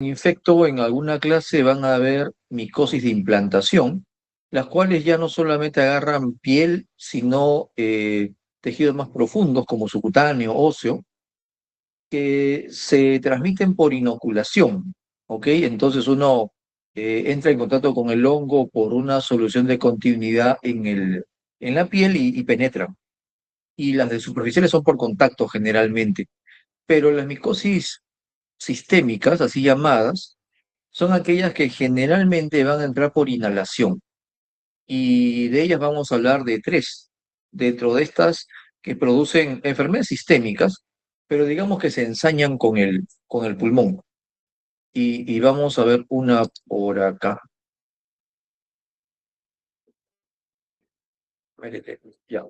infecto en alguna clase van a haber micosis de implantación, las cuales ya no solamente agarran piel, sino tejidos más profundos como subcutáneo, óseo, que se transmiten por inoculación, ¿ok? Entonces uno entra en contacto con el hongo por una solución de continuidad en la piel y penetra. Y las de superficiales son por contacto generalmente. Pero las micosis sistémicas, así llamadas, son aquellas que generalmente van a entrar por inhalación. Y de ellas vamos a hablar de tres. Dentro de estas que producen enfermedades sistémicas, pero digamos que se ensañan con el pulmón. Y vamos a ver una por acá. Ya.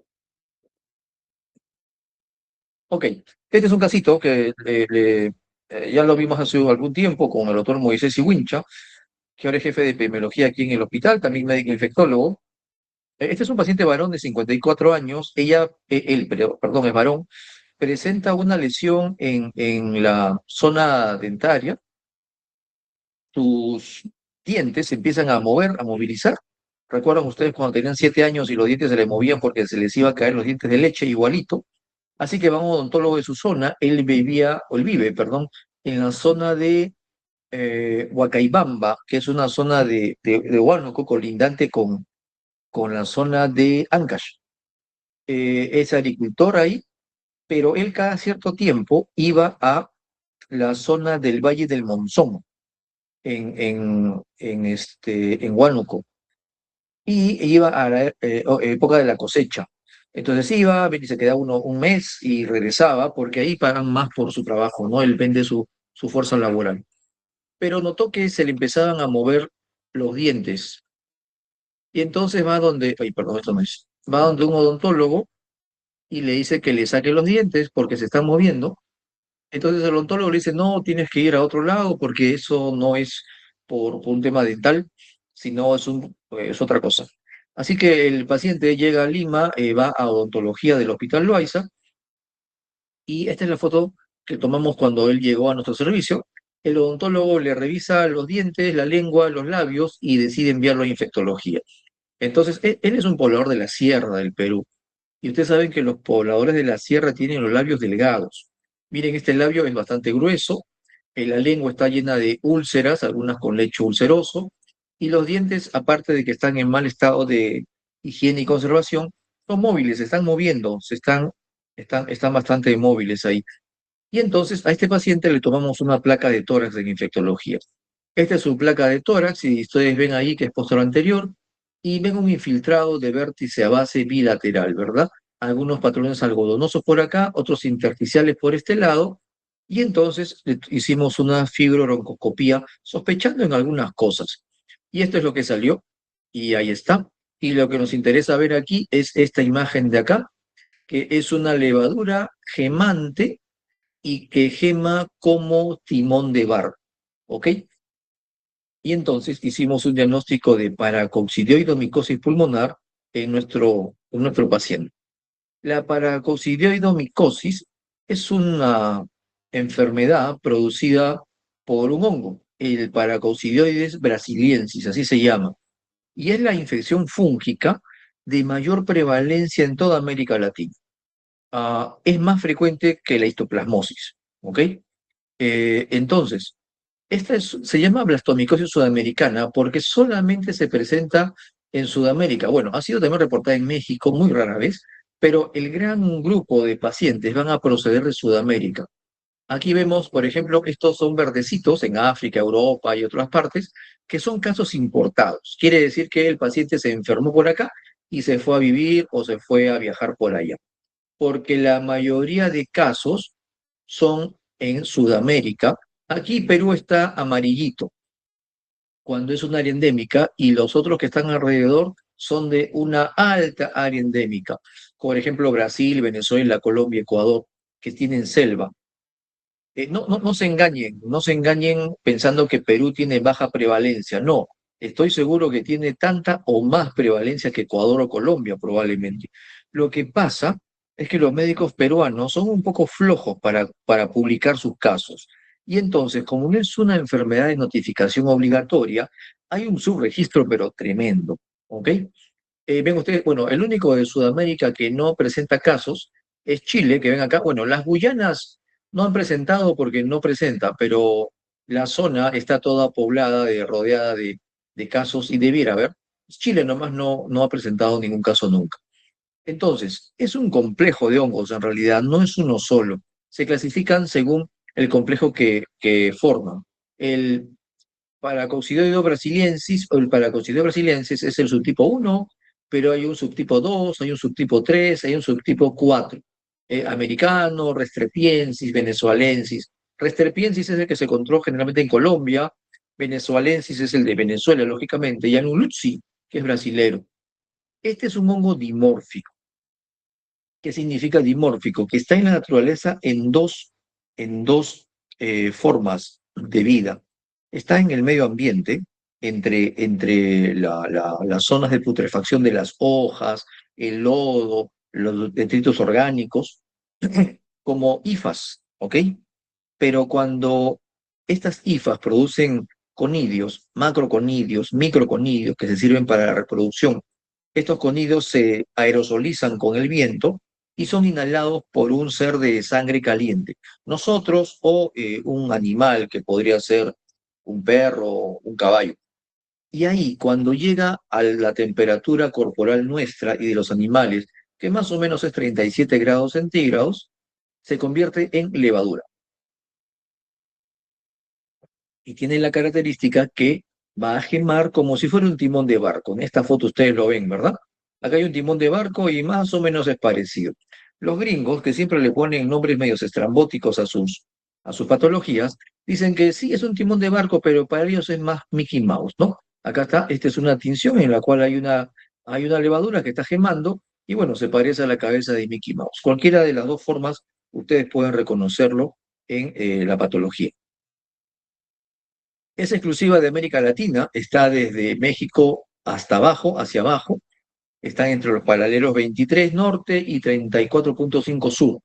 Ok, este es un casito que ya lo vimos hace algún tiempo con el doctor Moisés Iwincha, que ahora es jefe de epidemiología aquí en el hospital, también médico infectólogo. Este es un paciente varón de 54 años, perdón, es varón, presenta una lesión en la zona dentaria, sus dientes se empiezan a mover, a movilizar. ¿Recuerdan ustedes cuando tenían 7 años y los dientes se les movían porque se les iba a caer los dientes de leche igualito? Así que va a un odontólogo de su zona, él vive, perdón, en la zona de Huacaibamba, que es una zona de Huánuco colindante con la zona de Ancash. Es agricultor ahí, pero él cada cierto tiempo iba a la zona del Valle del Monzón, en Huánuco, y iba a la época de la cosecha. Entonces iba, y se quedaba uno un mes y regresaba, porque ahí pagan más por su trabajo, ¿no? Él vende su fuerza laboral. Pero notó que se le empezaban a mover los dientes. Y entonces va donde, ay, perdón, esto no es, va donde un odontólogo y le dice que le saque los dientes porque se están moviendo. Entonces el odontólogo le dice, no, tienes que ir a otro lado porque eso no es por un tema dental, sino es otra cosa. Así que el paciente llega a Lima, va a odontología del Hospital Loaiza, y esta es la foto que tomamos cuando él llegó a nuestro servicio. El odontólogo le revisa los dientes, la lengua, los labios y decide enviarlo a infectología. Entonces, él es un poblador de la sierra del Perú. Y ustedes saben que los pobladores de la sierra tienen los labios delgados. Miren, este labio es bastante grueso, la lengua está llena de úlceras, algunas con lecho ulceroso, y los dientes, aparte de que están en mal estado de higiene y conservación, son móviles, se están moviendo, están bastante móviles ahí. Y entonces a este paciente le tomamos una placa de tórax en infectología. Esta es su placa de tórax y ustedes ven ahí que es posterior anterior y ven un infiltrado de vértice a base bilateral, ¿verdad? Algunos patrones algodonosos por acá, otros intersticiales por este lado, y entonces hicimos una fibrobroncoscopía sospechando en algunas cosas. Y esto es lo que salió, y ahí está. Y lo que nos interesa ver aquí es esta imagen de acá, que es una levadura gemante y que gema como timón de bar, ¿ok? Y entonces hicimos un diagnóstico de paracoccidioidomicosis pulmonar en nuestro paciente. La paracoccidioidomicosis es una enfermedad producida por un hongo, el Paracoccidioides brasiliensis, así se llama, y es la infección fúngica de mayor prevalencia en toda América Latina. Es más frecuente que la histoplasmosis, ¿ok? Entonces, se llama blastomicosis sudamericana porque solamente se presenta en Sudamérica. Bueno, ha sido también reportada en México muy rara vez, pero el gran grupo de pacientes van a proceder de Sudamérica. Aquí vemos, por ejemplo, estos son verdecitos en África, Europa y otras partes, que son casos importados. Quiere decir que el paciente se enfermó por acá y se fue a vivir o se fue a viajar por allá. Porque la mayoría de casos son en Sudamérica. Aquí Perú está amarillito cuando es un área endémica y los otros que están alrededor son de una alta área endémica. Por ejemplo, Brasil, Venezuela, Colombia, Ecuador, que tienen selva. No se engañen, no se engañen pensando que Perú tiene baja prevalencia. No, estoy seguro que tiene tanta o más prevalencia que Ecuador o Colombia, probablemente. Lo que pasa es que los médicos peruanos son un poco flojos para publicar sus casos. Y entonces, como no es una enfermedad de notificación obligatoria, hay un subregistro, pero tremendo, ¿ok? Ven ustedes, bueno, el único de Sudamérica que no presenta casos es Chile, que ven acá. Bueno, las Guyanas no han presentado porque no presenta, pero la zona está toda poblada, rodeada de casos y debiera haber. Chile nomás no ha presentado ningún caso nunca. Entonces, es un complejo de hongos en realidad, no es uno solo. Se clasifican según el complejo que forman. El Paracoccidioides brasiliensis, o el Paracoccidioides brasiliensis es el subtipo 1, pero hay un subtipo 2, hay un subtipo 3, hay un subtipo 4. Americano, Restrepiensis, venezuelensis. Restrepiensis es el que se encontró generalmente en Colombia, venezuelensis es el de Venezuela, lógicamente, y Anulutzi, que es brasilero. Este es un hongo dimórfico. ¿Qué significa dimórfico? Que está en la naturaleza en dos formas de vida. Está en el medio ambiente, entre las zonas de putrefacción de las hojas, el lodo, los detritos orgánicos, como hifas, ¿ok? Pero cuando estas hifas producen conidios, macroconidios, microconidios, que se sirven para la reproducción, estos conidios se aerosolizan con el viento y son inhalados por un ser de sangre caliente. Nosotros o un animal que podría ser un perro, un caballo. Y ahí, cuando llega a la temperatura corporal nuestra y de los animales, que más o menos es 37 grados centígrados, se convierte en levadura. Y tiene la característica que va a gemar como si fuera un timón de barco. En esta foto ustedes lo ven, ¿verdad? Acá hay un timón de barco y más o menos es parecido. Los gringos, que siempre le ponen nombres medios estrambóticos a sus patologías, dicen que sí, es un timón de barco, pero para ellos es más Mickey Mouse, ¿no? Acá está, esta es una tinción en la cual hay una levadura que está gemando y bueno, se parece a la cabeza de Mickey Mouse. Cualquiera de las dos formas, ustedes pueden reconocerlo en la patología. Es exclusiva de América Latina, está desde México hasta abajo, hacia abajo, está entre los paralelos 23 norte y 34,5 sur.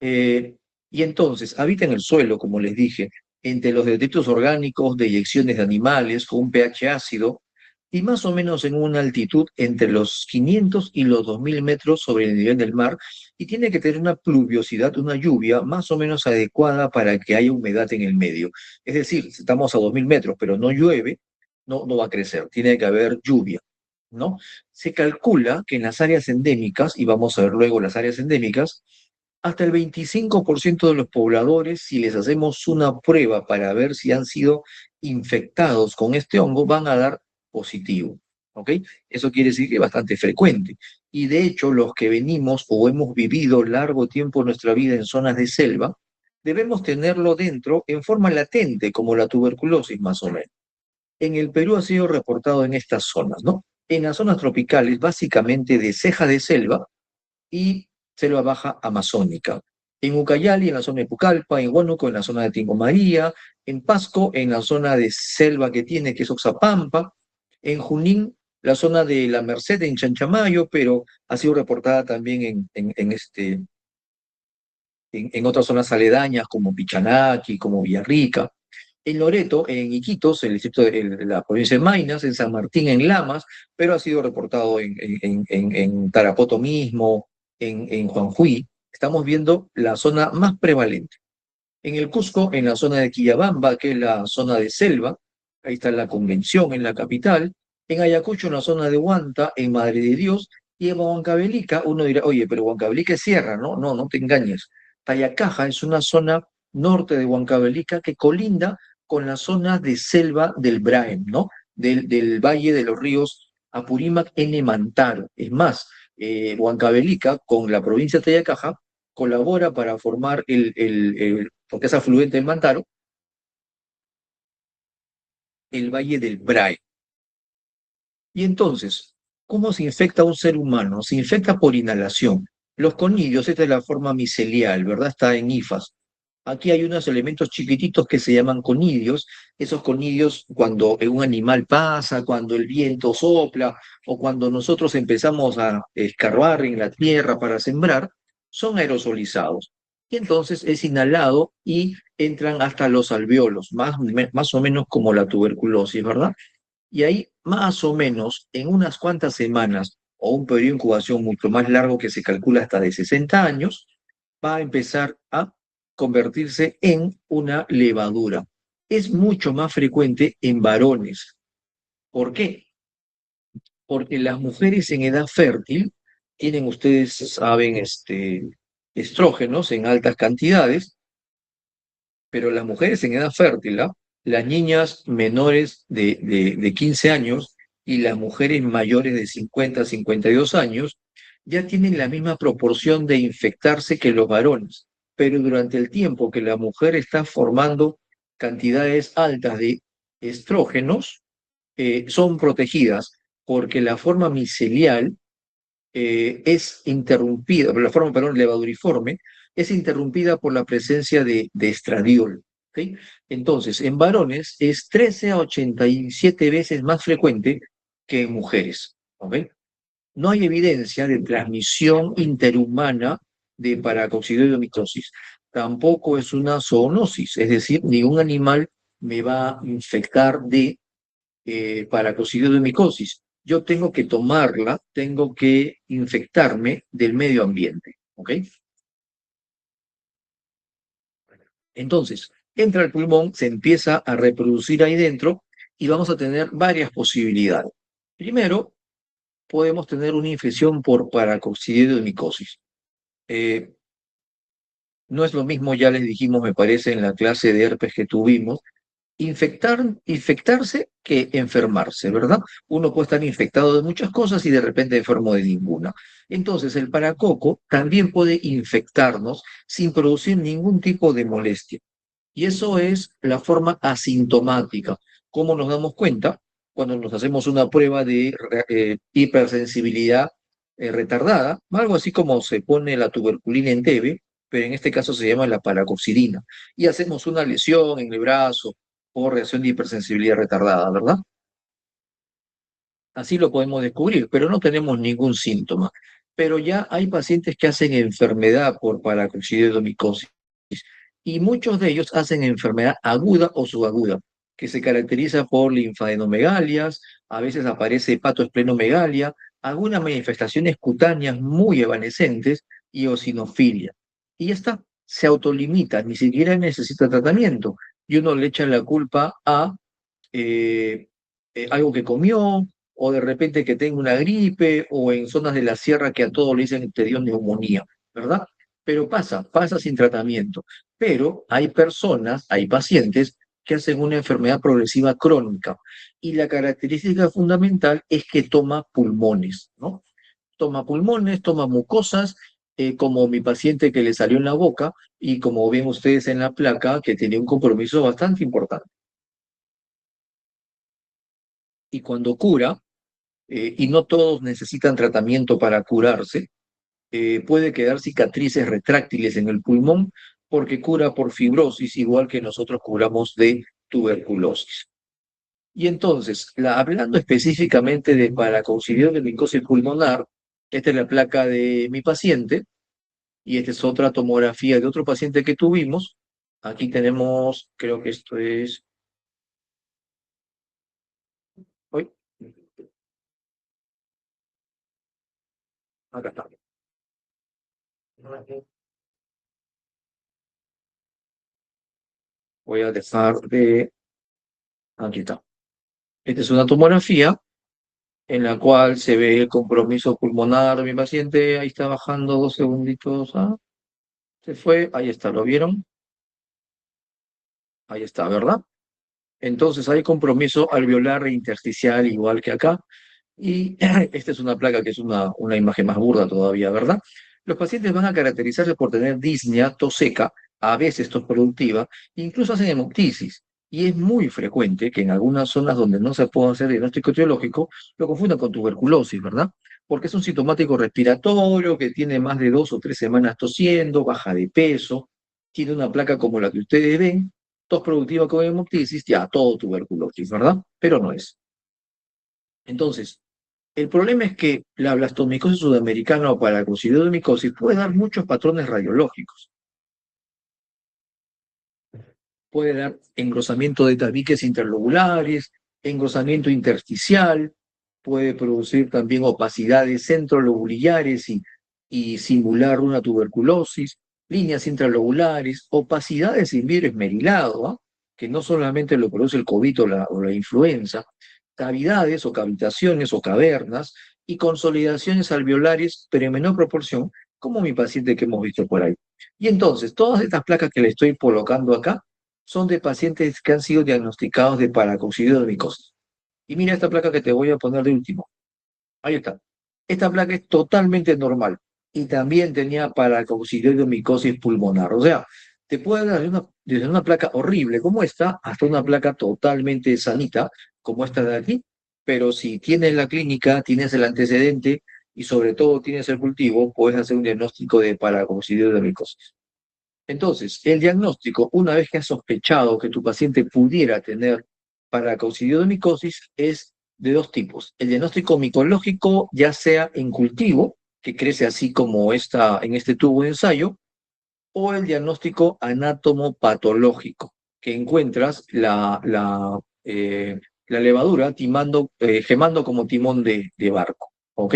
Eh, y entonces habita en el suelo, como les dije, entre los detritos orgánicos, deyecciones de animales con un pH ácido y más o menos en una altitud entre los 500 y los 2000 metros sobre el nivel del mar y tiene que tener una pluviosidad, una lluvia más o menos adecuada para que haya humedad en el medio. Es decir, si estamos a 2000 metros pero no llueve, no va a crecer, tiene que haber lluvia, ¿no? Se calcula que en las áreas endémicas, y vamos a ver luego las áreas endémicas, hasta el 25% de los pobladores, si les hacemos una prueba para ver si han sido infectados con este hongo, van a dar positivo. ¿Ok? Eso quiere decir que es bastante frecuente. Y de hecho, los que venimos o hemos vivido largo tiempo de nuestra vida en zonas de selva, debemos tenerlo dentro en forma latente, como la tuberculosis más o menos. En el Perú ha sido reportado en estas zonas, ¿no? En las zonas tropicales, básicamente de ceja de selva, y selva baja amazónica. En Ucayali, en la zona de Pucallpa, en Huánuco, en la zona de Tingo María, en Pasco, en la zona de selva que tiene, que es Oxapampa, en Junín, la zona de la Merced, en Chanchamayo, pero ha sido reportada también en otras zonas aledañas como Pichanaki, como Villarrica. En Loreto, en Iquitos, el distrito de la provincia de Maynas, en San Martín, en Lamas, pero ha sido reportado en Tarapoto mismo, en Juanjuy. Estamos viendo la zona más prevalente. En el Cusco, en la zona de Quillabamba, que es la zona de selva, ahí está la convención en la capital. En Ayacucho, en la zona de Huanta, en Madre de Dios. Y en Huancavelica, uno dirá, oye, pero Huancavelica es sierra, ¿no? No, no te engañes. Tayacaja es una zona norte de Huancavelica que colinda con la zona de selva del Braem, ¿no? Del Valle de los Ríos Apurímac en Mantaro. Es más, Huancavelica, con la provincia de Tayacaja, colabora para formar porque es afluente del Mantaro, el Valle del Braem. Y entonces, ¿cómo se infecta un ser humano? Se infecta por inhalación. Los conidios, esta es la forma micelial, ¿verdad? Está en hifas. Aquí hay unos elementos chiquititos que se llaman conidios. Esos conidios, cuando un animal pasa, cuando el viento sopla o cuando nosotros empezamos a escarbar en la tierra para sembrar, son aerosolizados. Y entonces es inhalado y entran hasta los alvéolos, más o menos como la tuberculosis, ¿verdad? Y ahí, más o menos, en unas cuantas semanas o un periodo de incubación mucho más largo que se calcula hasta de 60 años, va a empezar a convertirse en una levadura. Es mucho más frecuente en varones. ¿Por qué? Porque las mujeres en edad fértil tienen, ustedes saben, estrógenos en altas cantidades, pero las mujeres en edad fértil, ¿ah? Las niñas menores de 15 años y las mujeres mayores de 50 a 52 años ya tienen la misma proporción de infectarse que los varones, pero durante el tiempo que la mujer está formando cantidades altas de estrógenos, son protegidas porque la forma micelial es interrumpida, la forma, perdón, levaduriforme, es interrumpida por la presencia de estradiol. ¿Ok? Entonces, en varones es 13 a 87 veces más frecuente que en mujeres. ¿Ok? No hay evidencia de transmisión interhumana de paracoccidioidomitosis. Tampoco es una zoonosis, es decir, ningún animal me va a infectar de paracoccidioidomicosis. Yo tengo que tomarla, tengo que infectarme del medio ambiente. ¿Ok? Entonces, entra al pulmón, se empieza a reproducir ahí dentro y vamos a tener varias posibilidades. Primero, podemos tener una infección por paracoccidioidomicosis. Eh, no es lo mismo, ya les dijimos, me parece, en la clase de herpes que tuvimos, infectarse que enfermarse, ¿verdad? Uno puede estar infectado de muchas cosas y de repente enfermo de ninguna. Entonces, el paracoco también puede infectarnos sin producir ningún tipo de molestia. Y eso es la forma asintomática. ¿Cómo nos damos cuenta? Cuando nos hacemos una prueba de hipersensibilidad retardada, algo así como se pone la tuberculina en TB, pero en este caso se llama la paracoxidina. Y hacemos una lesión en el brazo por reacción de hipersensibilidad retardada, ¿verdad? Así lo podemos descubrir, pero no tenemos ningún síntoma. Pero ya hay pacientes que hacen enfermedad por paracoccidioidomicosis y muchos de ellos hacen enfermedad aguda o subaguda, que se caracteriza por linfadenomegalias, a veces aparece hepatoesplenomegalia, algunas manifestaciones cutáneas muy evanescentes y eosinofilia. Y ya está, se autolimita, ni siquiera necesita tratamiento. Y uno le echa la culpa a eh, algo que comió, o de repente que tenga una gripe, o en zonas de la sierra que a todos le dicen que te dio neumonía, ¿verdad? Pero pasa sin tratamiento. Pero hay personas, hay pacientes que hacen una enfermedad progresiva crónica, y la característica fundamental es que toma pulmones, ¿no? Toma pulmones, toma mucosas, como mi paciente que le salió en la boca, y como ven ustedes en la placa, que tenía un compromiso bastante importante. Y cuando cura, y no todos necesitan tratamiento para curarse, puede quedar cicatrices retráctiles en el pulmón porque cura por fibrosis, igual que nosotros curamos de tuberculosis. Y entonces, hablando específicamente de paracoccidio de micosis pulmonar, esta es la placa de mi paciente y esta es otra tomografía de otro paciente que tuvimos. Aquí tenemos, creo que esto es, hoy, acá está. Voy a dejar de, aquí está. Esta es una tomografía en la cual se ve el compromiso pulmonar de mi paciente. Ahí está bajando 2 segunditos. Ah, se fue. Ahí está, ¿lo vieron? Ahí está, ¿verdad? Entonces hay compromiso alveolar e intersticial igual que acá. Y esta es una placa que es una imagen más burda todavía, ¿verdad? Los pacientes van a caracterizarse por tener disnea, tos seca, a veces tos productiva, incluso hacen hemoptisis. Y es muy frecuente que en algunas zonas donde no se puede hacer diagnóstico etiológico, lo confundan con tuberculosis, ¿verdad? Porque es un sintomático respiratorio que tiene más de 2 o 3 semanas tosiendo, baja de peso, tiene una placa como la que ustedes ven, tos productiva con hemoptisis, ya todo tuberculosis, ¿verdad? Pero no es. Entonces, el problema es que la blastomicosis sudamericana o paracoccidioidomicosis puede dar muchos patrones radiológicos. puede dar engrosamiento de tabiques interlobulares, engrosamiento intersticial, puede producir también opacidades centrolobulillares y simular una tuberculosis, líneas intralobulares, opacidades en vidrio esmerilado, ¿ah? Que no solamente lo produce el COVID o la influenza, cavidades o cavitaciones o cavernas y consolidaciones alveolares, pero en menor proporción, como mi paciente que hemos visto por ahí. Y entonces, todas estas placas que le estoy colocando acá son de pacientes que han sido diagnosticados de paracoccidiomicosis. Y mira esta placa que te voy a poner de último. Ahí está. Esta placa es totalmente normal y también tenía paracoccidiomicosis pulmonar. O sea, te puede dar desde una placa horrible como esta hasta una placa totalmente sanita como esta de aquí. Pero si tienes la clínica, tienes el antecedente y sobre todo tienes el cultivo, puedes hacer un diagnóstico de paracoccidiomicosis. Entonces, el diagnóstico, una vez que has sospechado que tu paciente pudiera tener paracoccidiomicosis, es de dos tipos. El diagnóstico micológico, ya sea en cultivo, que crece así como está en este tubo de ensayo, o el diagnóstico anátomo-patológico, que encuentras la levadura gemando como timón de barco. ¿Ok?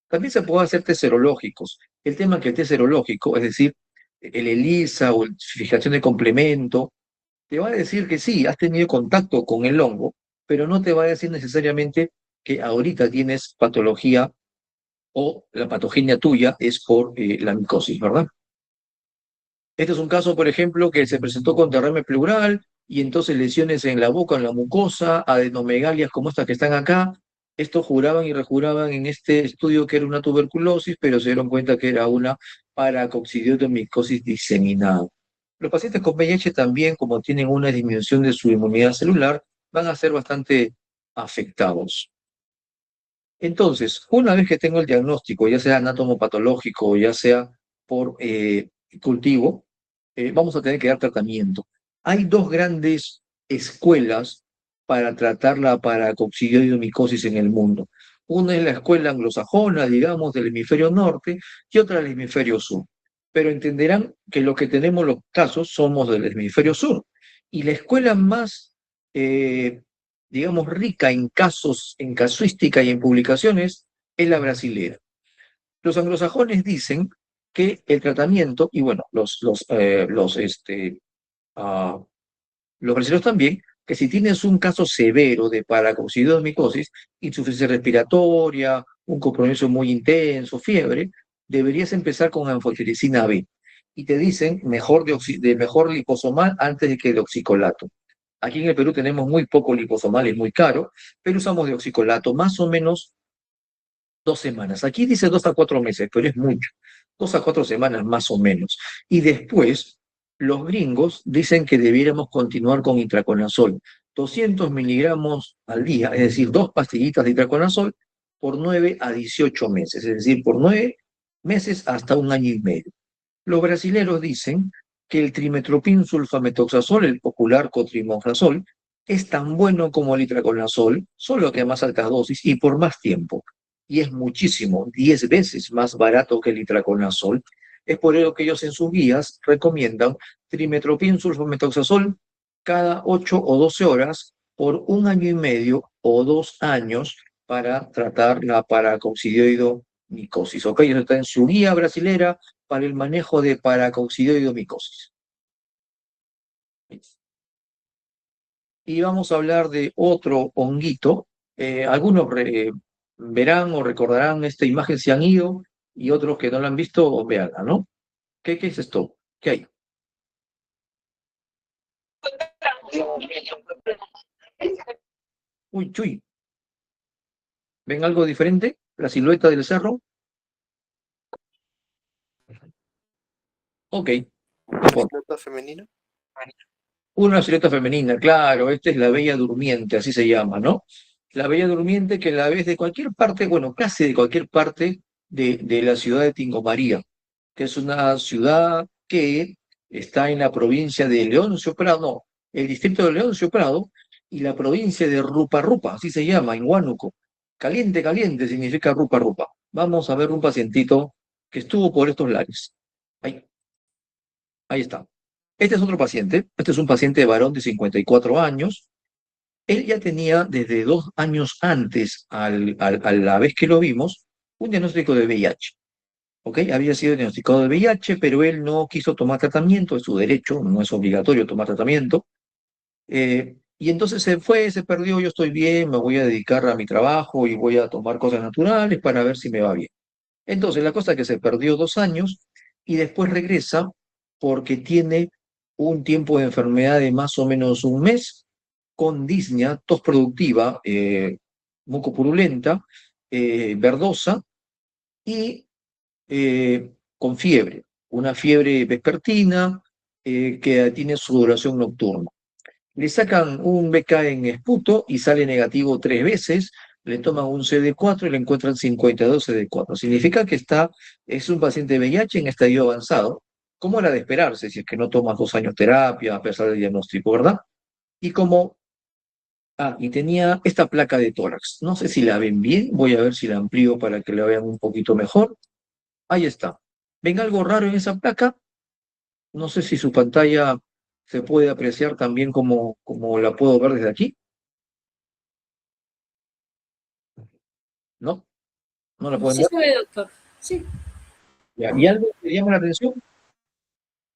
También se puede hacer test serológicos. El tema que el test serológico, es decir, el ELISA o fijación de complemento, te va a decir que sí, has tenido contacto con el hongo, pero no te va a decir necesariamente que ahorita tienes patología o la patogenia tuya es por la micosis, ¿verdad? Este es un caso, por ejemplo, que se presentó con derrame pleural y entonces lesiones en la boca, en la mucosa, adenomegalias como estas que están acá. Estos juraban y rejuraban en este estudio que era una tuberculosis, pero se dieron cuenta que era una paracoccidiomicosis diseminada. Los pacientes con VIH también, como tienen una disminución de su inmunidad celular, van a ser bastante afectados. Entonces, una vez que tengo el diagnóstico, ya sea anatomopatológico, ya sea por cultivo, vamos a tener que dar tratamiento. Hay dos grandes escuelas para tratar la paracoccidioidomicosis en el mundo. Una es la escuela anglosajona, digamos, del hemisferio norte, y otra del hemisferio sur. Pero entenderán que los que tenemos los casos somos del hemisferio sur. Y la escuela más, digamos, rica en casos, en casuística y en publicaciones, es la brasilera. Los anglosajones dicen que el tratamiento, y bueno, uh, los brasileños también, que si tienes un caso severo de paracoccidiomicosis, insuficiencia respiratoria, un compromiso muy intenso, fiebre, deberías empezar con anfotericina B. Y te dicen mejor liposomal antes de que de oxicolato. Aquí en el Perú tenemos muy poco liposomal, es muy caro, pero usamos de oxicolato más o menos 2 semanas. Aquí dice 2 a 4 meses, pero es mucho. 2 a 4 semanas más o menos. Y después, los gringos dicen que debiéramos continuar con itraconazol. 200 miligramos al día, es decir, 2 pastillitas de itraconazol por 9 a 18 meses, es decir, por 9 meses hasta un año y medio. Los brasileros dicen que el trimetoprim sulfametoxazol, el popular cotrimoxazol, es tan bueno como el itraconazol, solo que a más altas dosis y por más tiempo. Y es muchísimo, 10 veces más barato que el itraconazol. Es por ello que ellos en sus guías recomiendan trimetoprim sulfametoxazol cada 8 o 12 horas por un año y medio o 2 años para tratar la paracoccidioidomicosis. Ok, eso está en su guía brasilera para el manejo de paracoccidioidomicosis. Y vamos a hablar de otro honguito. Algunos verán o recordarán esta imagen si han ido y otros que no la han visto, veanla, ¿no? ¿Qué es esto? ¿Qué hay? Uy, chuy, ¿ven algo diferente? La silueta del cerro. Ok, no ¿Una importa. silueta femenina? Una silueta femenina, claro, esta es la Bella Durmiente, así se llama, ¿no? La Bella Durmiente que la ves de cualquier parte, bueno, casi de cualquier parte de la ciudad de Tingomaría, que es una ciudad que está en la provincia de Leoncio Prado, no, el distrito de Leoncio Prado y la provincia de Rupa Rupa, así se llama, en Huánuco. Caliente, caliente significa Rupa Rupa. Vamos a ver un pacientito que estuvo por estos lares. Ahí, ahí está. Este es otro paciente, este es un paciente varón de 54 años. Él ya tenía desde 2 años antes, a la vez que lo vimos, un diagnóstico de VIH. ¿Ok? Había sido diagnosticado de VIH, pero él no quiso tomar tratamiento, es su derecho, no es obligatorio tomar tratamiento. Y entonces se fue, se perdió, yo estoy bien, me voy a dedicar a mi trabajo y voy a tomar cosas naturales para ver si me va bien. Entonces, la cosa es que se perdió 2 años y después regresa porque tiene un tiempo de enfermedad de más o menos un mes, con disnea, tos productiva, mucopurulenta, verdosa y con fiebre, una fiebre vespertina que tiene su duración nocturna. Le sacan un BK en esputo y sale negativo 3 veces, le toman un CD4 y le encuentran 52 CD4. Significa que es un paciente de VIH en estadio avanzado, como era de esperarse, si es que no tomas 2 años terapia a pesar del diagnóstico, ¿verdad? Y y tenía esta placa de tórax. No sé si la ven bien, voy a ver si la amplío para que la vean un poquito mejor. Ahí está. ¿Ven algo raro en esa placa? No sé si su pantalla se puede apreciar también como la puedo ver desde aquí. ¿No? ¿No la pueden Sí ver? se ve, doctor. Sí. Ya. ¿Y algo que llama la atención?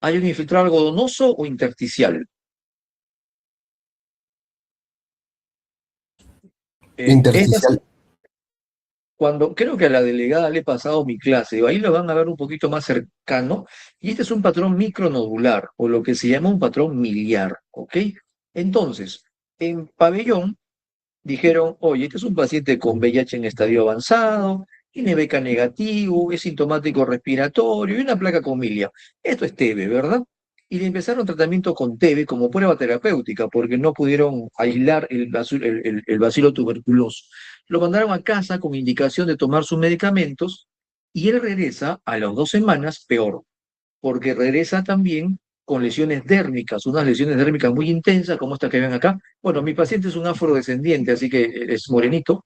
¿Hay un infiltrado algodonoso o intersticial? Estas, Intersticial. creo que a la delegada le he pasado mi clase, ahí lo van a ver un poquito más cercano, y este es un patrón micronodular, o lo que se llama un patrón miliar, ¿ok? Entonces, en pabellón, dijeron, oye, este es un paciente con VIH en estadio avanzado, tiene beca negativo, es sintomático respiratorio y una placa con milia. Esto es TB, ¿verdad? Y le empezaron tratamiento con TB como prueba terapéutica porque no pudieron aislar el bacilo tuberculoso. Lo mandaron a casa con indicación de tomar sus medicamentos y él regresa a las 2 semanas peor porque regresa también con lesiones dérmicas, unas lesiones dérmicas muy intensas, como esta que ven acá. Bueno, mi paciente es un afrodescendiente, así que es morenito,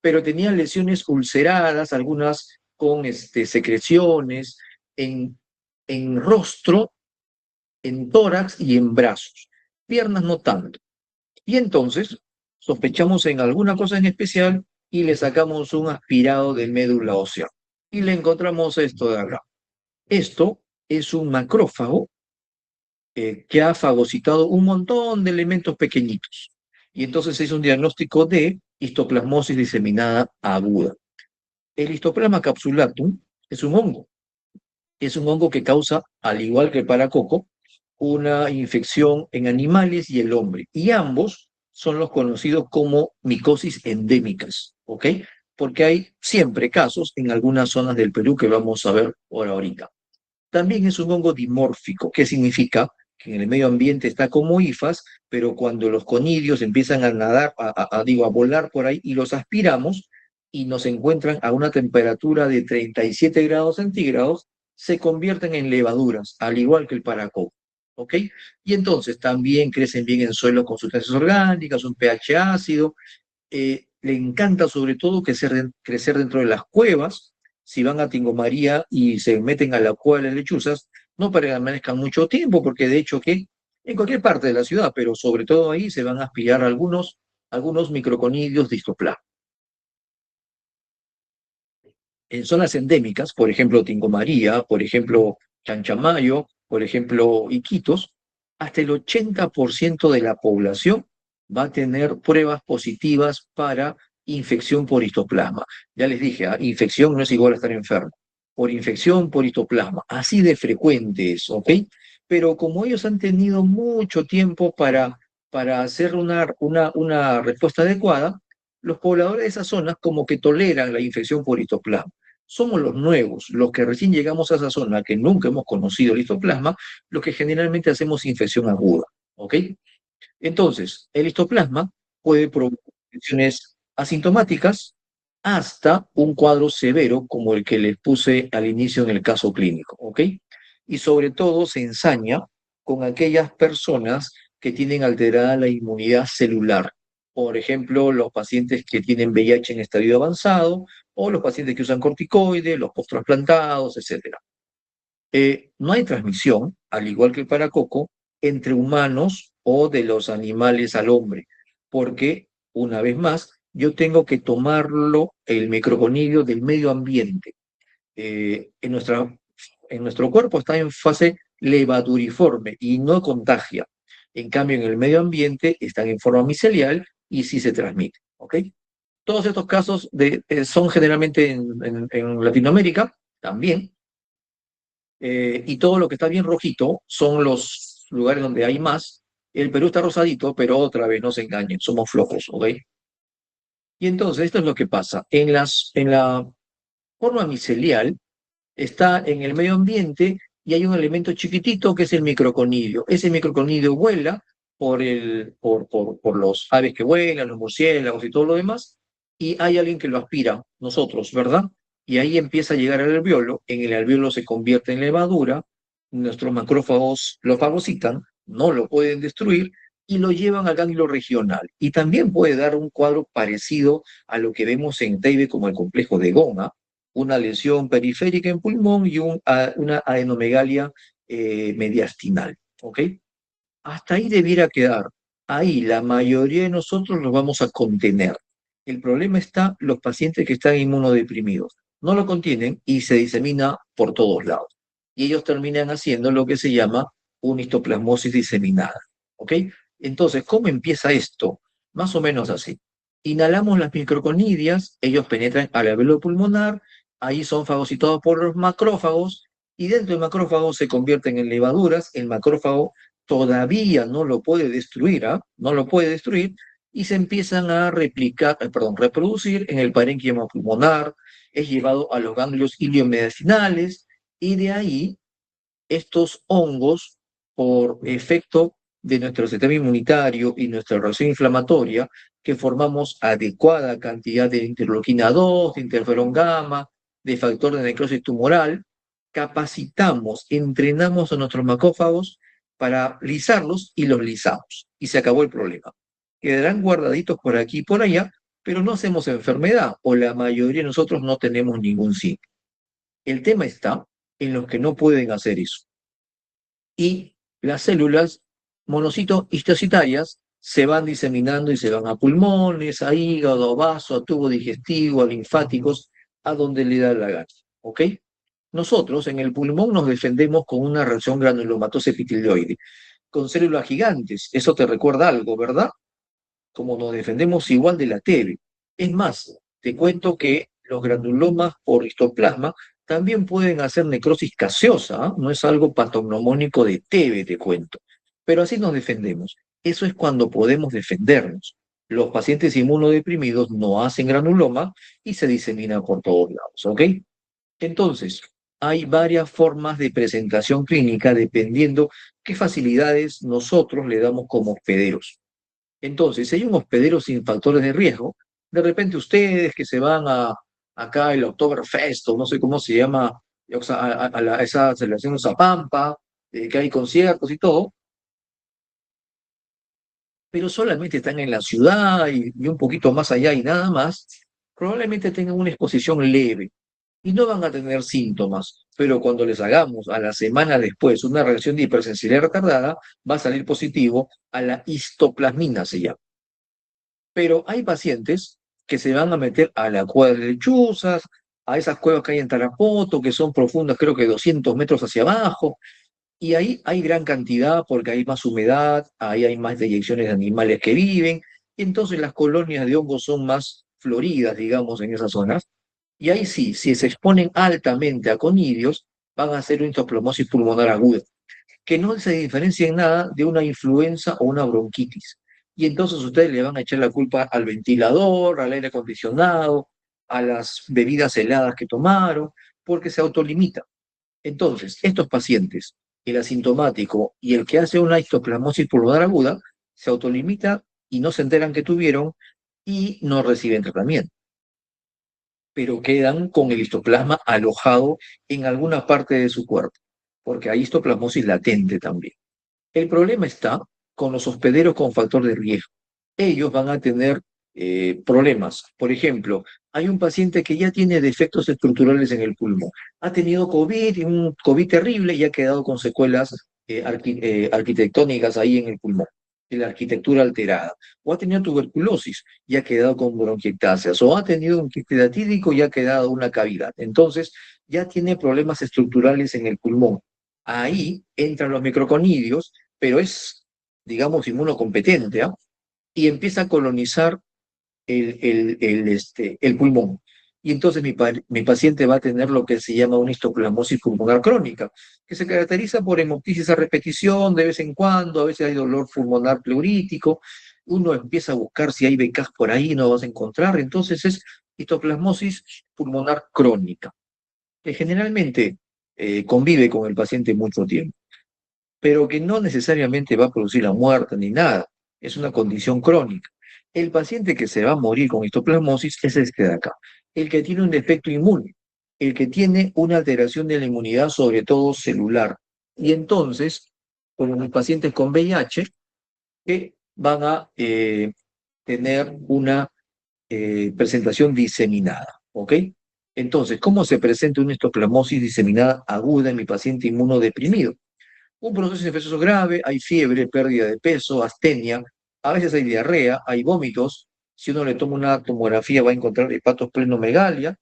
pero tenía lesiones ulceradas, algunas con secreciones en rostro, en tórax y en brazos. Piernas no tanto. Y entonces sospechamos en alguna cosa en especial y le sacamos un aspirado de médula ósea. Y le encontramos esto de acá. Esto es un macrófago que ha fagocitado un montón de elementos pequeñitos. Y entonces se hizo un diagnóstico de histoplasmosis diseminada aguda. El histoplasma capsulatum es un hongo. Es un hongo que causa, al igual que el paracoco, una infección en animales y el hombre. Y ambos son los conocidos como micosis endémicas, ¿ok? Porque hay siempre casos en algunas zonas del Perú que vamos a ver por ahorita. También es un hongo dimórfico, que significa que en el medio ambiente está como hifas, pero cuando los conidios empiezan a nadar, digo, a volar por ahí y los aspiramos y nos encuentran a una temperatura de 37 grados centígrados, se convierten en levaduras, al igual que el paracoco. ¿Ok? Y entonces también crecen bien en suelos con sustancias orgánicas, un pH ácido, le encanta sobre todo crecer dentro de las cuevas. Si van a Tingo María y se meten a la cueva de las lechuzas, no permanezcan mucho tiempo, porque de hecho que en cualquier parte de la ciudad, pero sobre todo ahí se van a aspirar algunos microconidios de histoplasma. En zonas endémicas, por ejemplo, Tingo María, por ejemplo, Chanchamayo, por ejemplo, Iquitos, hasta el 80% de la población va a tener pruebas positivas para infección por histoplasma. Ya les dije, infección no es igual a estar enfermo. Por infección por histoplasma, así de frecuente es, ¿ok? Pero como ellos han tenido mucho tiempo para hacer una respuesta adecuada, los pobladores de esas zonas como que toleran la infección por histoplasma. Somos los nuevos, los que recién llegamos a esa zona, que nunca hemos conocido el histoplasma, los que generalmente hacemos infección aguda, ¿ok? Entonces, el histoplasma puede provocar infecciones asintomáticas hasta un cuadro severo como el que les puse al inicio en el caso clínico, ¿ok? Y sobre todo se ensaña con aquellas personas que tienen alterada la inmunidad celular. Por ejemplo, los pacientes que tienen VIH en estadio avanzado o los pacientes que usan corticoides, los posttransplantados, etcétera. No hay transmisión, al igual que el paracoco, entre humanos o de los animales al hombre, porque, una vez más, yo tengo que tomarlo, el microconidio, del medio ambiente. En nuestro cuerpo está en fase levaduriforme y no contagia. En cambio, en el medio ambiente están en forma micelial y sí se transmite. ¿Ok? Todos estos casos son generalmente en Latinoamérica también, y todo lo que está bien rojito son los lugares donde hay más. El Perú está rosadito, pero otra vez no se engañen, somos flojos, ¿ok? Y entonces esto es lo que pasa. En la forma micelial está en el medio ambiente y hay un elemento chiquitito que es el microconidio. Ese microconidio vuela por los aves que vuelan, los murciélagos y todo lo demás, y hay alguien que lo aspira, nosotros, ¿verdad? Y ahí empieza a llegar al alveolo, en el alveolo se convierte en levadura, nuestros macrófagos lo fagocitan, no lo pueden destruir, y lo llevan al ganglio regional. Y también puede dar un cuadro parecido a lo que vemos en TEIBE como el complejo de Goma, una lesión periférica en pulmón y una adenomegalia mediastinal. ¿Ok? Hasta ahí debiera quedar. Ahí la mayoría de nosotros los vamos a contener. El problema está los pacientes que están inmunodeprimidos. No lo contienen y se disemina por todos lados. Y ellos terminan haciendo lo que se llama una histoplasmosis diseminada. ¿Ok? Entonces, ¿cómo empieza esto? Más o menos así. Inhalamos las microconidias, ellos penetran al alveolo pulmonar, ahí son fagocitados por los macrófagos y dentro del macrófago se convierten en levaduras. El macrófago todavía no lo puede destruir, ¿ah? No lo puede destruir, y se empiezan a replicar, perdón, reproducir en el parénquima pulmonar, es llevado a los ganglios iliomediastinales, y de ahí estos hongos, por efecto de nuestro sistema inmunitario y nuestra reacción inflamatoria, que formamos adecuada cantidad de interleuquina 2, de interferón gamma, de factor de necrosis tumoral, capacitamos, entrenamos a nuestros macrófagos para lisarlos y los lisamos. Y se acabó el problema. Quedarán guardaditos por aquí y por allá, pero no hacemos enfermedad, o la mayoría de nosotros no tenemos ningún síntoma. El tema está en los que no pueden hacer eso. Y las células monocito-histocitarias se van diseminando y se van a pulmones, a hígado, a vaso, a tubo digestivo, a linfáticos, a donde le da la gana. ¿Ok? Nosotros en el pulmón nos defendemos con una reacción granulomatosa epitelioide, con células gigantes. Eso te recuerda algo, ¿verdad? Como nos defendemos igual de la TB. Es más, te cuento que los granulomas por histoplasma también pueden hacer necrosis gaseosa, ¿eh? No es algo patognomónico de TB, te cuento. Pero así nos defendemos. Eso es cuando podemos defendernos. Los pacientes inmunodeprimidos no hacen granuloma y se disemina por todos lados, ¿ok? Entonces, hay varias formas de presentación clínica dependiendo qué facilidades nosotros le damos como hospederos. Entonces, si hay un hospedero sin factores de riesgo, de repente ustedes que se van acá el Oktoberfest, o no sé cómo se llama, o sea, a esa celebración de Zapampa, que hay conciertos y todo, pero solamente están en la ciudad y un poquito más allá y nada más, probablemente tengan una exposición leve y no van a tener síntomas, pero cuando les hagamos a la semana después una reacción de hipersensibilidad retardada, va a salir positivo a la histoplasmina, se llama. Pero hay pacientes que se van a meter a la cueva de lechuzas, a esas cuevas que hay en Tarapoto, que son profundas, creo que 200 metros hacia abajo, y ahí hay gran cantidad porque hay más humedad, ahí hay más deyecciones de animales que viven, y entonces las colonias de hongos son más floridas, digamos, en esas zonas. Y ahí sí, si se exponen altamente a conidios, van a hacer una histoplasmosis pulmonar aguda, que no se diferencia en nada de una influenza o una bronquitis. Y entonces ustedes le van a echar la culpa al ventilador, al aire acondicionado, a las bebidas heladas que tomaron, porque se autolimita. Entonces, estos pacientes, el asintomático y el que hace una histoplasmosis pulmonar aguda, se autolimita y no se enteran que tuvieron y no reciben tratamiento, pero quedan con el histoplasma alojado en alguna parte de su cuerpo, porque hay histoplasmosis latente también. El problema está con los hospederos con factor de riesgo. Ellos van a tener problemas. Por ejemplo, hay un paciente que ya tiene defectos estructurales en el pulmón. Ha tenido COVID, un COVID terrible y ha quedado con secuelas arquitectónicas ahí en el pulmón, de la arquitectura alterada. O ha tenido tuberculosis y ha quedado con bronquiectasias. O ha tenido un quiste datídico y ha quedado una cavidad. Entonces, ya tiene problemas estructurales en el pulmón. Ahí entran los microconidios, pero es, digamos, inmunocompetente, ¿ah? Y empieza a colonizar el pulmón. Y entonces mi paciente va a tener lo que se llama una histoplasmosis pulmonar crónica, que se caracteriza por hemoptisis a repetición de vez en cuando, a veces hay dolor pulmonar pleurítico, uno empieza a buscar si hay becas por ahí, no vas a encontrar, entonces es histoplasmosis pulmonar crónica, que generalmente convive con el paciente mucho tiempo, pero que no necesariamente va a producir la muerte ni nada, es una condición crónica. El paciente que se va a morir con histoplasmosis es este de acá, el que tiene un defecto inmune, el que tiene una alteración de la inmunidad, sobre todo celular. Y entonces, como los pacientes con VIH, que van a tener una presentación diseminada, ¿ok? Entonces, ¿cómo se presenta una histoplasmosis diseminada aguda en mi paciente inmunodeprimido? Un proceso infeccioso grave, hay fiebre, pérdida de peso, astenia, a veces hay diarrea, hay vómitos. Si uno le toma una tomografía va a encontrar hepatosplenomegalia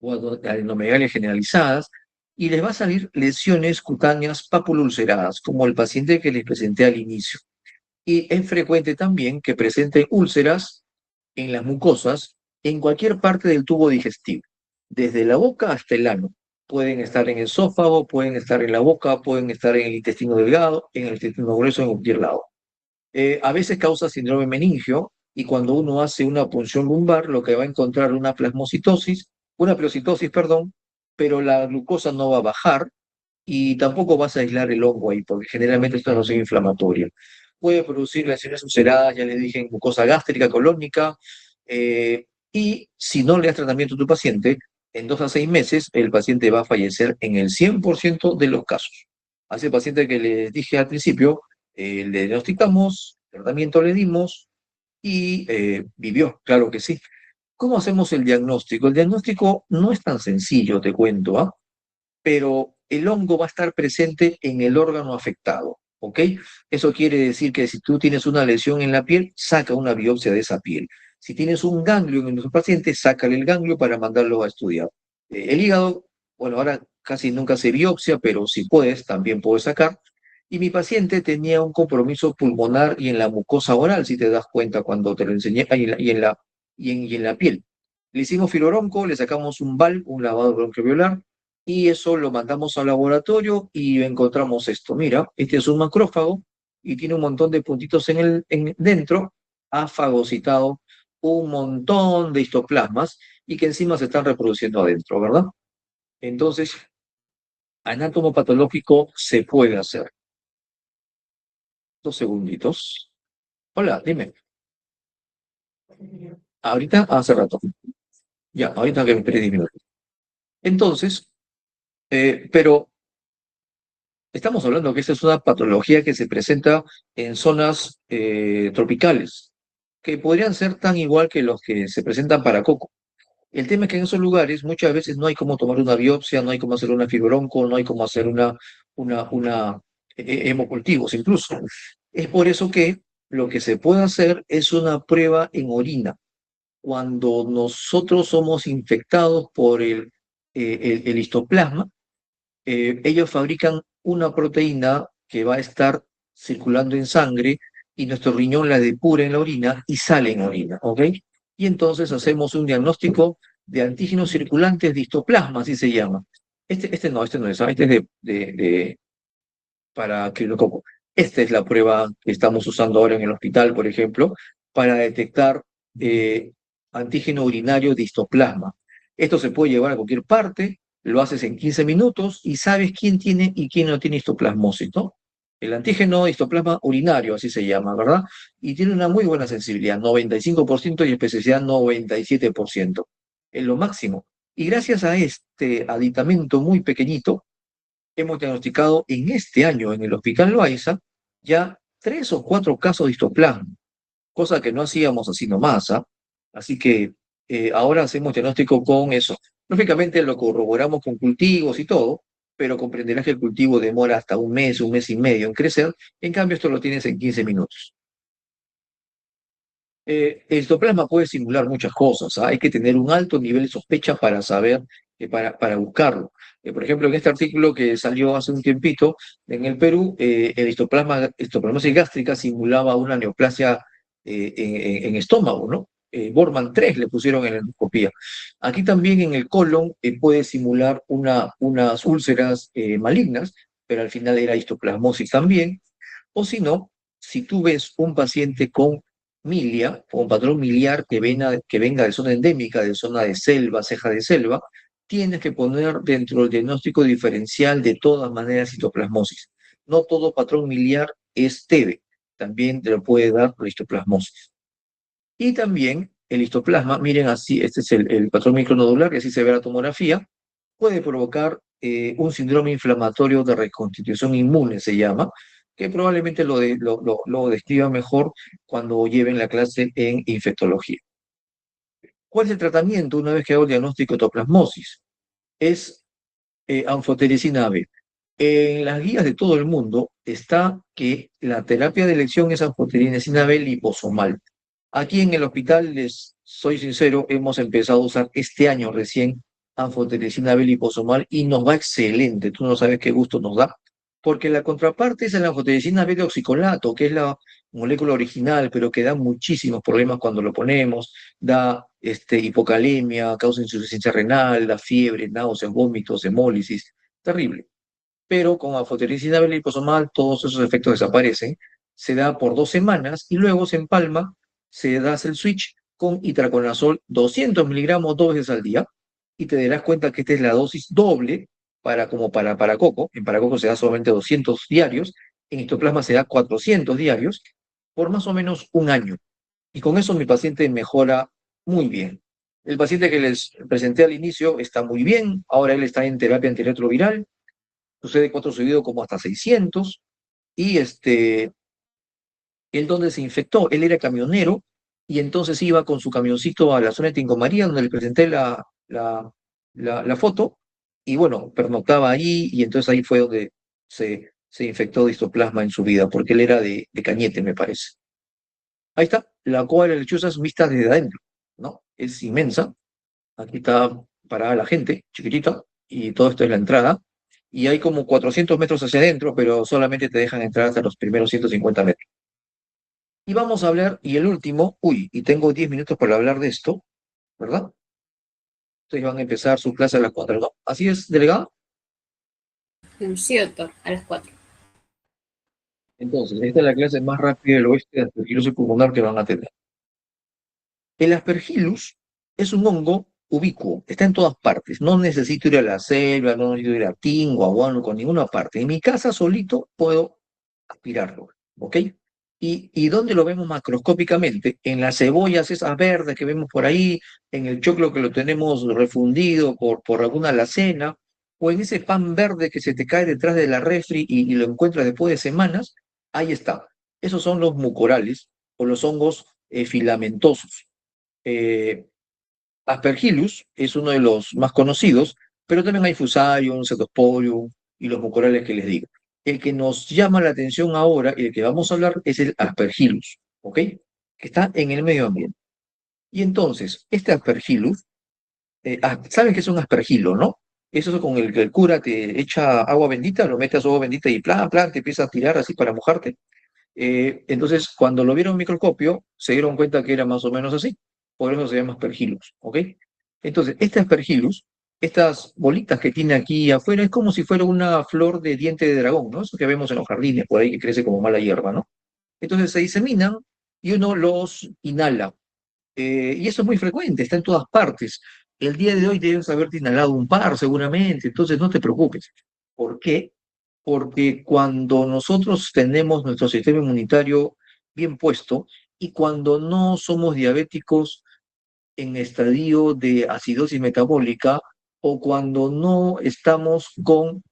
o adenomegalia generalizadas y les va a salir lesiones cutáneas papuloulceradas, como el paciente que les presenté al inicio. Y es frecuente también que presente úlceras en las mucosas en cualquier parte del tubo digestivo, desde la boca hasta el ano. Pueden estar en el esófago, pueden estar en la boca, pueden estar en el intestino delgado, en el intestino grueso, en cualquier lado. A veces causa síndrome meningio y cuando uno hace una punción lumbar, lo que va a encontrar una pleocitosis, perdón, pero la glucosa no va a bajar y tampoco vas a aislar el hongo ahí, porque generalmente esto no es inflamatoria. Puede producir lesiones ulceradas, ya le dije, en mucosa gástrica, colónica, y si no le das tratamiento a tu paciente, en 2 a 6 meses el paciente va a fallecer en el 100% de los casos. A ese paciente que les dije al principio, le diagnosticamos, tratamiento le dimos y vivió, claro que sí. ¿Cómo hacemos el diagnóstico? El diagnóstico no es tan sencillo, te cuento, ¿ah? Pero el hongo va a estar presente en el órgano afectado, ¿ok? Eso quiere decir que si tú tienes una lesión en la piel, saca una biopsia de esa piel. Si tienes un ganglio en tu paciente, sácale el ganglio para mandarlo a estudiar. El hígado, bueno, ahora casi nunca se biopsia, pero si puedes, también puedes sacar. Y mi paciente tenía un compromiso pulmonar y en la mucosa oral, si te das cuenta cuando te lo enseñé, y en la piel. Le hicimos filoronco, le sacamos un VAL, un lavado bronquioveolar, y eso lo mandamos al laboratorio y encontramos esto. Mira, este es un macrófago y tiene un montón de puntitos dentro, ha fagocitado un montón de histoplasmas y que encima se están reproduciendo adentro, ¿verdad? Entonces, anátomo patológico se puede hacer. 2 segunditos. Hola, dime. Ahorita, hace rato. Ya, ahorita que me esperé 10 minutos. Entonces, pero estamos hablando que esta es una patología que se presenta en zonas tropicales, que podrían ser tan igual que los que se presentan para coco. El tema es que en esos lugares muchas veces no hay cómo tomar una biopsia, no hay cómo hacer una fibronco, no hay cómo hacer una hemocultivos incluso. Es por eso que lo que se puede hacer es una prueba en orina. Cuando nosotros somos infectados por el histoplasma, ellos fabrican una proteína que va a estar circulando en sangre y nuestro riñón la depura en la orina y sale en orina, ¿ok? Y entonces hacemos un diagnóstico de antígenos circulantes de histoplasma, así se llama. Este no es, este es para criococo. Esta es la prueba que estamos usando ahora en el hospital, por ejemplo, para detectar eh, antígeno urinario de histoplasma. Esto se puede llevar a cualquier parte, lo haces en 15 minutos y sabes quién tiene y quién no tiene histoplasmosis, ¿no? El antígeno histoplasma urinario, así se llama, ¿verdad? Y tiene una muy buena sensibilidad, 95% y especificidad 97%. Es lo máximo. Y gracias a este aditamento muy pequeñito, hemos diagnosticado en este año en el Hospital Loaiza ya 3 o 4 casos de histoplasma. cosa que no hacíamos así nomás, ¿ah? Así que ahora hacemos diagnóstico con eso. Lógicamente lo corroboramos con cultivos y todo, pero comprenderás que el cultivo demora hasta un mes y medio en crecer, en cambio esto lo tienes en 15 minutos. El citoplasma puede simular muchas cosas, ¿ah? Hay que tener un alto nivel de sospecha para saber, para buscarlo. Por ejemplo, en este artículo que salió hace un tiempito en el Perú, el histoplasmosis gástrica simulaba una neoplasia en estómago, ¿no? Borman 3 le pusieron en la endoscopía. Aquí también en el colon puede simular unas úlceras malignas, pero al final era histoplasmosis también. O si no, si tú ves un paciente con milia o un patrón miliar que venga de zona endémica, de zona de selva, ceja de selva, tienes que poner dentro del diagnóstico diferencial de todas maneras citoplasmosis. No todo patrón miliar es TB, también te lo puede dar por histoplasmosis. Y también el histoplasma, miren así, este es el patrón micronodular, que así se ve la tomografía, puede provocar un síndrome inflamatorio de reconstitución inmune, se llama, que probablemente lo describa mejor cuando lleven la clase en infectología. ¿Cuál es el tratamiento una vez que hago el diagnóstico de toplasmosis? Es anfotericina B. En las guías de todo el mundo está que la terapia de elección es anfotericina B liposomal. Aquí en el hospital, les soy sincero, hemos empezado a usar este año recién anfotericina B liposomal y nos va excelente. Tú no sabes qué gusto nos da, porque la contraparte es la anfotericina B de oxicolato, que es la molécula original, pero que da muchísimos problemas cuando lo ponemos, da hipocalemia, causa insuficiencia renal, da fiebre, náuseas, vómitos, hemólisis, terrible. Pero con anfotericina B liposomal todos esos efectos desaparecen, se da por 2 semanas y luego se empalma, se da el switch con itraconazol 200 miligramos 2 veces al día y te darás cuenta que esta es la dosis doble como para paracoco. En paracoco se da solamente 200 diarios, en histoplasma se da 400 diarios por más o menos un año. Y con eso mi paciente mejora muy bien. El paciente que les presenté al inicio está muy bien, ahora él está en terapia antirretroviral, su CD4 subido como hasta 600, y él donde se infectó, él era camionero, y entonces iba con su camioncito a la zona de Tingo María, donde le presenté la foto, y bueno, pernoctaba ahí, y entonces ahí fue donde se infectó de histoplasma en su vida, porque él era de Cañete, me parece. Ahí está, la cueva de las lechuzas vista desde adentro, ¿no? Es inmensa. Aquí está parada la gente, chiquitita, y todo esto es la entrada. Y hay como 400 metros hacia adentro, pero solamente te dejan entrar hasta los primeros 150 metros. Y vamos a hablar, y el último, uy, y tengo 10 minutos para hablar de esto, ¿verdad? Ustedes van a empezar su clase a las 4, ¿no? ¿Así es, delegada? Sí, doctor, a las 4. Entonces, esta es la clase más rápida del oeste de aspergilosis pulmonar que van a tener. El aspergillus es un hongo ubicuo, está en todas partes. No necesito ir a la selva, no necesito ir a Tingo, a Huánuco, a ninguna parte. En mi casa solito puedo aspirarlo, ¿ok? ¿Y dónde lo vemos macroscópicamente? En las cebollas esas verdes que vemos por ahí, en el choclo que lo tenemos refundido por alguna alacena, o en ese pan verde que se te cae detrás de la refri y lo encuentras después de semanas, ahí está. Esos son los mucorales o los hongos filamentosos. Eh, Aspergillus es uno de los más conocidos, pero también hay Fusarium, Cedosporium y los mucorales que les digo. El que nos llama la atención ahora y el que vamos a hablar es el Aspergillus, ¿ok? Que está en el medio ambiente. Y entonces, este Aspergillus, ¿sabes qué es un aspergilo, no? Eso es con el que el cura te echa agua bendita, lo metes a su agua bendita y plan, plan, te empieza a tirar así para mojarte. Entonces, cuando lo vieron en microscopio, se dieron cuenta que era más o menos así. Por eso se llama aspergillus, ¿ok? Entonces, este aspergillus, estas bolitas que tiene aquí afuera, es como si fuera una flor de diente de dragón, ¿no? Eso que vemos en los jardines, por ahí que crece como mala hierba, ¿no? Entonces se diseminan y uno los inhala. Y eso es muy frecuente, está en todas partes. El día de hoy debes haberte inhalado un par, seguramente, entonces no te preocupes. ¿Por qué? Porque cuando nosotros tenemos nuestro sistema inmunitario bien puesto y cuando no somos diabéticos en estadio de acidosis metabólica o cuando no estamos con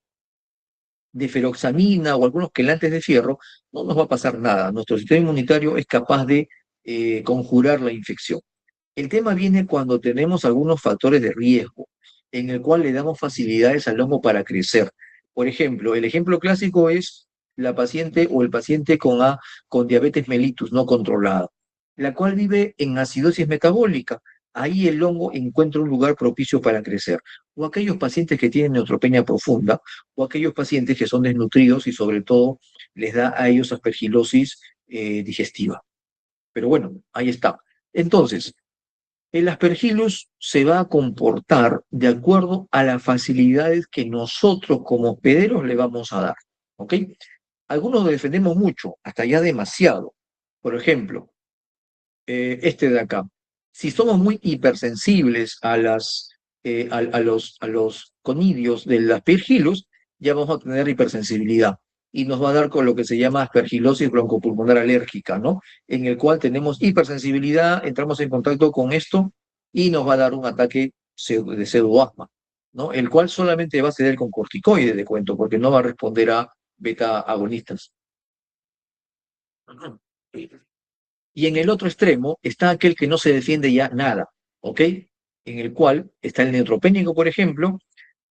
deferoxamina o algunos quelantes de fierro, no nos va a pasar nada. Nuestro sistema inmunitario es capaz de conjurar la infección. El tema viene cuando tenemos algunos factores de riesgo, en el cual le damos facilidades al hongo para crecer. Por ejemplo, el ejemplo clásico es la paciente o el paciente con diabetes mellitus no controlada, la cual vive en acidosis metabólica. Ahí el hongo encuentra un lugar propicio para crecer. O aquellos pacientes que tienen neutropenia profunda, o aquellos pacientes que son desnutridos y sobre todo les da a ellos aspergilosis digestiva. Pero bueno, ahí está. Entonces, el Aspergillus se va a comportar de acuerdo a las facilidades que nosotros como hospederos le vamos a dar. ¿Ok? Algunos lo defendemos mucho, hasta ya demasiado. Por ejemplo, este de acá. Si somos muy hipersensibles a los conidios del Aspergillus, ya vamos a tener hipersensibilidad y nos va a dar con lo que se llama aspergilosis broncopulmonar alérgica, ¿no? En el cual tenemos hipersensibilidad, entramos en contacto con esto y nos va a dar un ataque de pseudoasma, ¿no? El cual solamente va a ceder con corticoides, de cuento, porque no va a responder a beta agonistas. Y en el otro extremo está aquel que no se defiende ya nada, ¿ok? En el cual está el neutropénico, por ejemplo,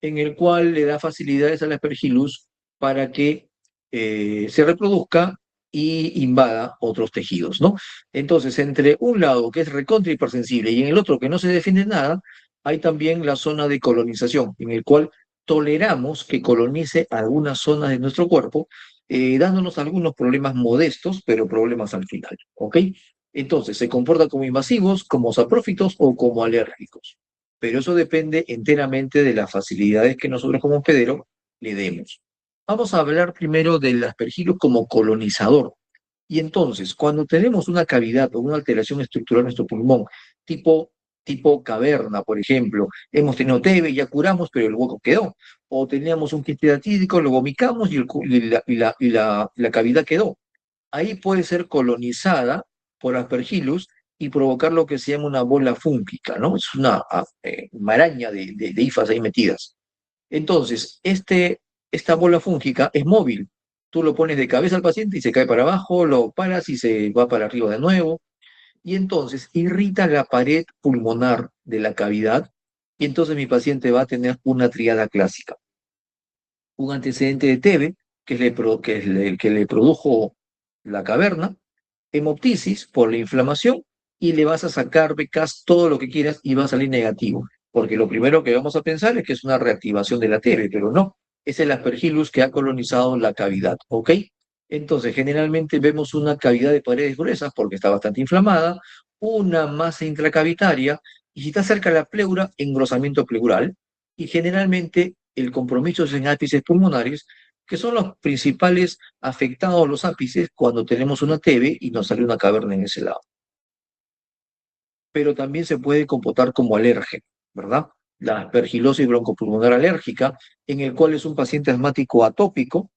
en el cual le da facilidades al Aspergillus para que se reproduzca y invada otros tejidos, ¿no? Entonces, entre un lado que es recontra hipersensible y en el otro que no se defiende nada, hay también la zona de colonización, en el cual toleramos que colonice algunas zonas de nuestro cuerpo, dándonos algunos problemas modestos, pero problemas al final, ¿ok? Entonces, se comporta como invasivos, como saprófitos o como alérgicos, pero eso depende enteramente de las facilidades que nosotros como hospedero le demos. Vamos a hablar primero del Aspergillus como colonizador. Y entonces, cuando tenemos una cavidad o una alteración estructural en nuestro pulmón, tipo caverna, por ejemplo, hemos tenido TB, ya curamos, pero el hueco quedó. O teníamos un quiste datídico, lo vomitamos y la cavidad quedó. Ahí puede ser colonizada por Aspergillus y provocar lo que se llama una bola fúngica, ¿no? Es una maraña de hifas ahí metidas. Entonces, esta bola fúngica es móvil. Tú lo pones de cabeza al paciente y se cae para abajo, lo paras y se va para arriba de nuevo. Y entonces irrita la pared pulmonar de la cavidad y entonces mi paciente va a tener una triada clásica. Un antecedente de TB, que le produjo la caverna, hemoptisis por la inflamación y le vas a sacar becas todo lo que quieras y va a salir negativo. Porque lo primero que vamos a pensar es que es una reactivación de la TB, pero no, es el Aspergillus que ha colonizado la cavidad, ¿ok? Entonces, generalmente vemos una cavidad de paredes gruesas porque está bastante inflamada, una masa intracavitaria, y si está cerca de la pleura, engrosamiento pleural, y generalmente el compromiso es en ápices pulmonares, que son los principales afectados los ápices cuando tenemos una TB y nos sale una caverna en ese lado. Pero también se puede comportar como alérgeno, ¿verdad? La aspergilosis broncopulmonar alérgica, en el cual es un paciente asmático atópico.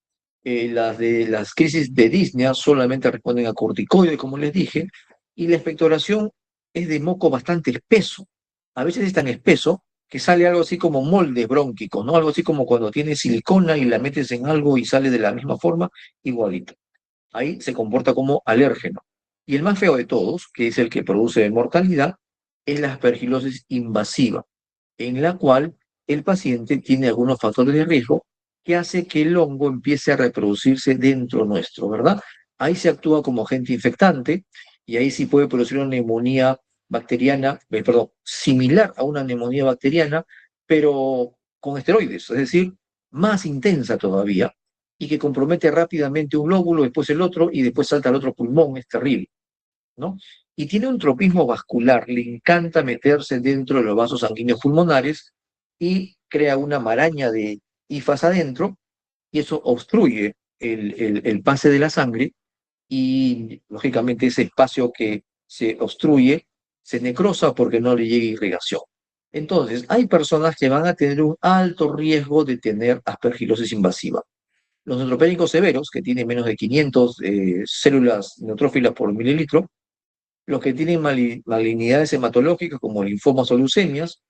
Las crisis de disnea solamente responden a corticoides, como les dije, y la expectoración es de moco bastante espeso. A veces es tan espeso que sale algo así como molde brónquico, ¿no? Algo así como cuando tienes silicona y la metes en algo y sale de la misma forma, igualito. Ahí se comporta como alérgeno. Y el más feo de todos, que es el que produce mortalidad, es la aspergilosis invasiva, en la cual el paciente tiene algunos factores de riesgo que hace que el hongo empiece a reproducirse dentro nuestro, ¿verdad? Ahí se actúa como agente infectante y ahí sí puede producir una neumonía bacteriana, perdón, similar a una neumonía bacteriana, pero con esteroides, es decir, más intensa todavía, y que compromete rápidamente un lóbulo, después el otro, y después salta al otro pulmón, es terrible, ¿no? Y tiene un tropismo vascular, le encanta meterse dentro de los vasos sanguíneos pulmonares y crea una maraña de hifas adentro, y eso obstruye el pase de la sangre, y lógicamente ese espacio que se obstruye se necrosa porque no le llega irrigación. Entonces, hay personas que van a tener un alto riesgo de tener aspergilosis invasiva. Los neutropénicos severos, que tienen menos de 500 células neutrófilas por mililitro, los que tienen malignidades hematológicas como linfomas o leucemias,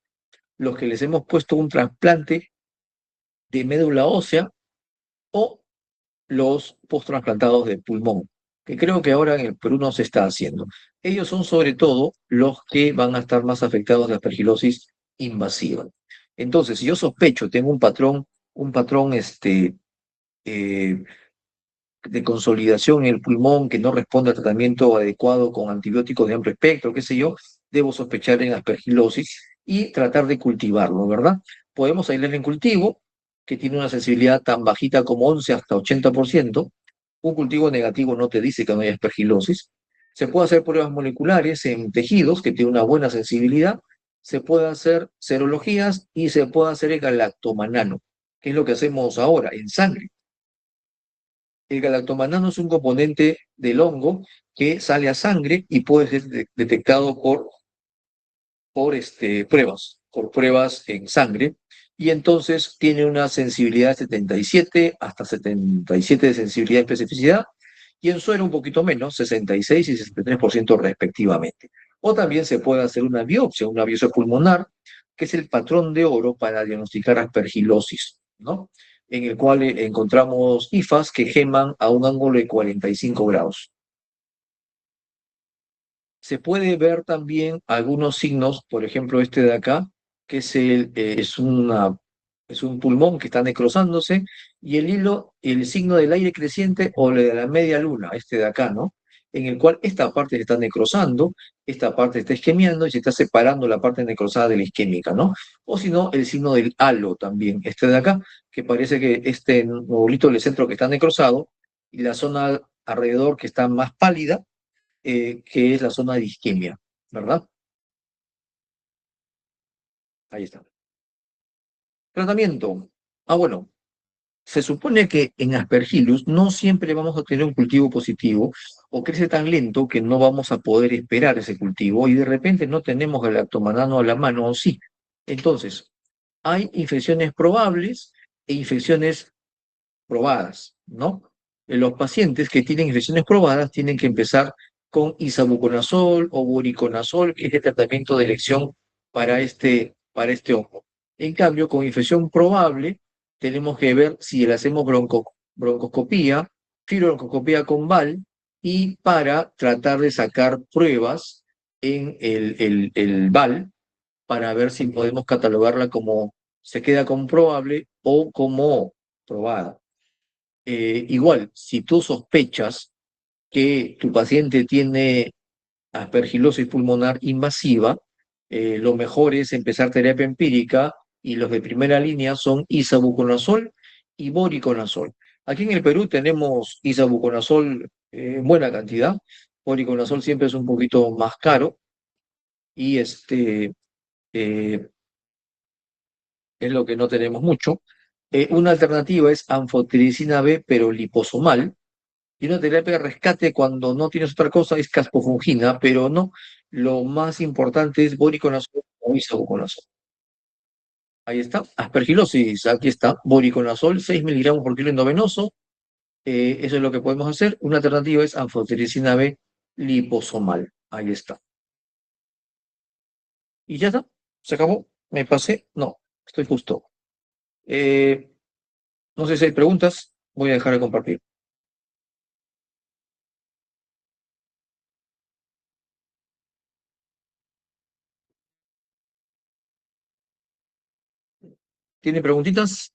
los que les hemos puesto un trasplante de médula ósea o los post-trasplantados de pulmón, que creo que ahora en el Perú no se está haciendo. Ellos son sobre todo los que van a estar más afectados de aspergilosis invasiva. Entonces, si yo sospecho, tengo un patrón eh, de consolidación en el pulmón que no responde al tratamiento adecuado con antibióticos de amplio espectro, qué sé yo, debo sospechar en aspergilosis y tratar de cultivarlo, ¿verdad? Podemos aislar en cultivo, que tiene una sensibilidad tan bajita como 11 hasta 80%. Un cultivo negativo no te dice que no hay aspergilosis. Se puede hacer pruebas moleculares en tejidos que tienen una buena sensibilidad. Se puede hacer serologías y se puede hacer el galactomanano, que es lo que hacemos ahora en sangre. El galactomanano es un componente del hongo que sale a sangre y puede ser detectado por pruebas en sangre, y entonces tiene una sensibilidad de 77 hasta 77 de sensibilidad y especificidad, y en suero un poquito menos, 66 y 63% respectivamente. O también se puede hacer una biopsia pulmonar, que es el patrón de oro para diagnosticar aspergilosis, ¿no? En el cual encontramos hifas que geman a un ángulo de 45 grados. Se puede ver también algunos signos, por ejemplo, este de acá, que es un pulmón que está necrosándose, y el signo del aire creciente o de la media luna, este de acá, ¿no? En el cual esta parte se está necrosando, esta parte está isquemiando y se está separando la parte necrosada de la isquémica, ¿no? O si no, el signo del halo también, este de acá, que parece que este nubolito del centro que está necrosado y la zona alrededor que está más pálida, que es la zona de isquemia, ¿verdad? Ahí está. Tratamiento. Bueno, se supone que en Aspergillus no siempre vamos a tener un cultivo positivo o crece tan lento que no vamos a poder esperar ese cultivo y de repente no tenemos el lactomanano a la mano o sí. Entonces, hay infecciones probables e infecciones probadas, ¿no? Los pacientes que tienen infecciones probadas tienen que empezar con isavuconazol o voriconazol, que es el tratamiento de elección para este hongo. En cambio, con infección probable, tenemos que ver si le hacemos broncoscopía, fibrobroncoscopía con VAL, y para tratar de sacar pruebas en el VAL para ver si podemos catalogarla como se queda como probable o como probada. Igual, si tú sospechas que tu paciente tiene aspergilosis pulmonar invasiva, lo mejor es empezar terapia empírica, y los de primera línea son isavuconazol y voriconazol. Aquí en el Perú tenemos isavuconazol en buena cantidad, voriconazol siempre es un poquito más caro, y eh, es lo que no tenemos mucho. Una alternativa es anfotericina B, pero liposomal. Y una terapia de rescate cuando no tienes otra cosa es caspofungina, pero no, lo más importante es voriconazol o isavuconazol. Ahí está, aspergilosis, aquí está, voriconazol, 6 miligramos por kilo endovenoso, eso es lo que podemos hacer. Una alternativa es anfotericina B liposomal, ahí está. Y ya está, se acabó, me pasé, no, estoy justo. Eh, no sé si hay preguntas, voy a dejar de compartir. ¿Tiene preguntitas?